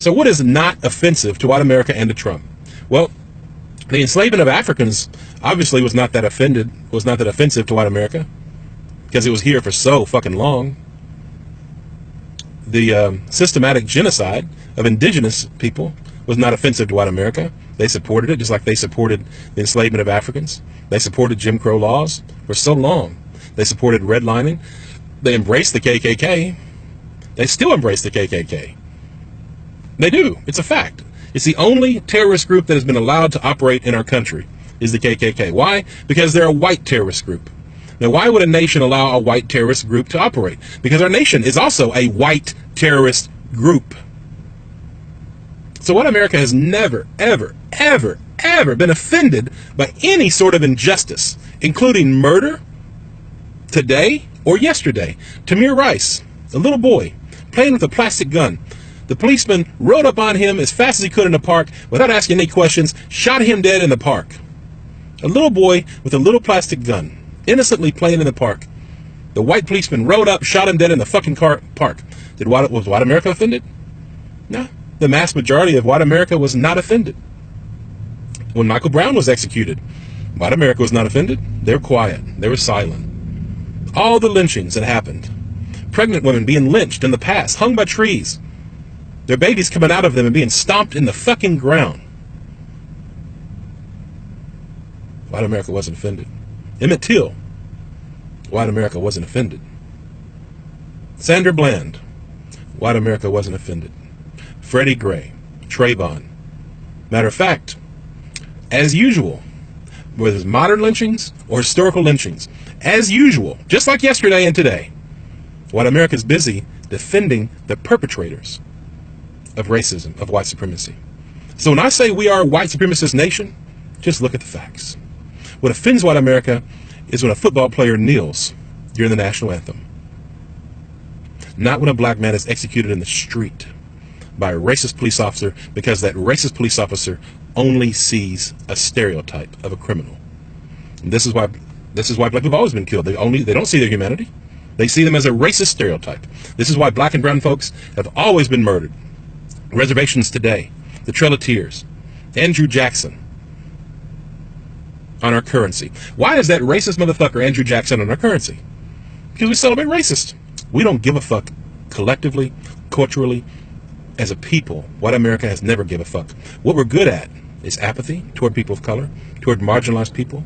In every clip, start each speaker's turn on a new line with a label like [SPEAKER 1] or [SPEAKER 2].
[SPEAKER 1] So what is not offensive to white America and to Trump? Well, the enslavement of Africans obviously was not that offensive to white America, because it was here for so fucking long. The systematic genocide of indigenous people was not offensive to white America. They supported it, just like they supported the enslavement of Africans. They supported Jim Crow laws for so long. They supported redlining. They embraced the KKK. They still embrace the KKK. They do. It's a fact. It's the only terrorist group that has been allowed to operate in our country is the KKK. Why? Because they're a white terrorist group. Now, why would a nation allow a white terrorist group to operate? Because our nation is also a white terrorist group. So white America has never, ever, ever, ever been offended by any sort of injustice, including murder, today or yesterday. Tamir Rice, a little boy, playing with a plastic gun. The policeman rode up on him as fast as he could in the park without asking any questions, shot him dead in the park. A little boy with a little plastic gun, innocently playing in the park. The white policeman rode up, shot him dead in the fucking park. Was white America offended? No. The mass majority of white America was not offended. When Michael Brown was executed, white America was not offended. They were quiet. They were silent. All the lynchings that happened. Pregnant women being lynched in the past, hung by trees. Their babies coming out of them and being stomped in the fucking ground. White America wasn't offended. Emmett Till, white America wasn't offended. Sandra Bland, white America wasn't offended. Freddie Gray, Trayvon. Matter of fact, as usual, whether it's modern lynchings or historical lynchings, as usual, just like yesterday and today, white America's busy defending the perpetrators of racism, of white supremacy. So when I say we are a white supremacist nation, just look at the facts. What offends white America is when a football player kneels during the national anthem. Not when a black man is executed in the street by a racist police officer because that racist police officer only sees a stereotype of a criminal. And this is why black people have always been killed. They don't see their humanity. They see them as a racist stereotype. This is why black and brown folks have always been murdered. Reservations today, the Trail of Tears, Andrew Jackson on our currency. Why is that racist motherfucker Andrew Jackson on our currency? Because we celebrate racist. We don't give a fuck collectively, culturally, as a people. White America has never given a fuck. What we're good at is apathy toward people of color, toward marginalized people.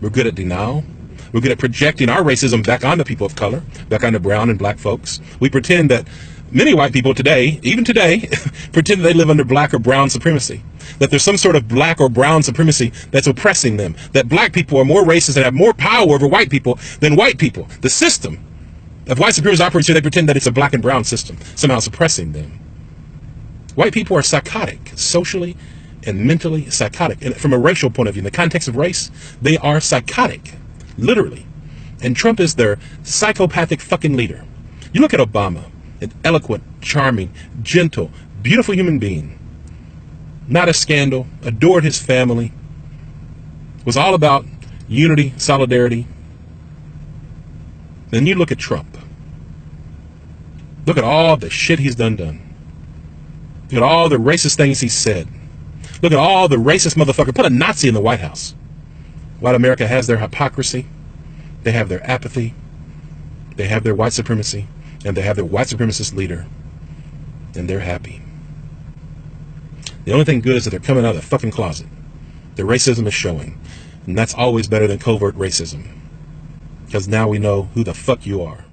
[SPEAKER 1] We're good at denial. We're good at projecting our racism back onto people of color, back onto brown and black folks. We pretend that many white people today, even today, pretend that they live under black or brown supremacy, that there's some sort of black or brown supremacy that's oppressing them, that black people are more racist and have more power over white people than white people. The system of white supremacy operates here. They pretend that it's a black and brown system, somehow suppressing them. White people are psychotic, socially and mentally psychotic. And from a racial point of view, in the context of race, they are psychotic, literally. And Trump is their psychopathic fucking leader. You look at Obama, an eloquent, charming, gentle, beautiful human being. Not a scandal, adored his family, was all about unity, solidarity. Then you look at Trump. Look at all the shit he's done. Look at all the racist things he said. Look at all the racist motherfucker. Put a Nazi in the White House. White America has their hypocrisy. They have their apathy. They have their white supremacy. And they have their white supremacist leader. And they're happy. The only thing good is that they're coming out of the fucking closet. Their racism is showing. And that's always better than covert racism. Because now we know who the fuck you are.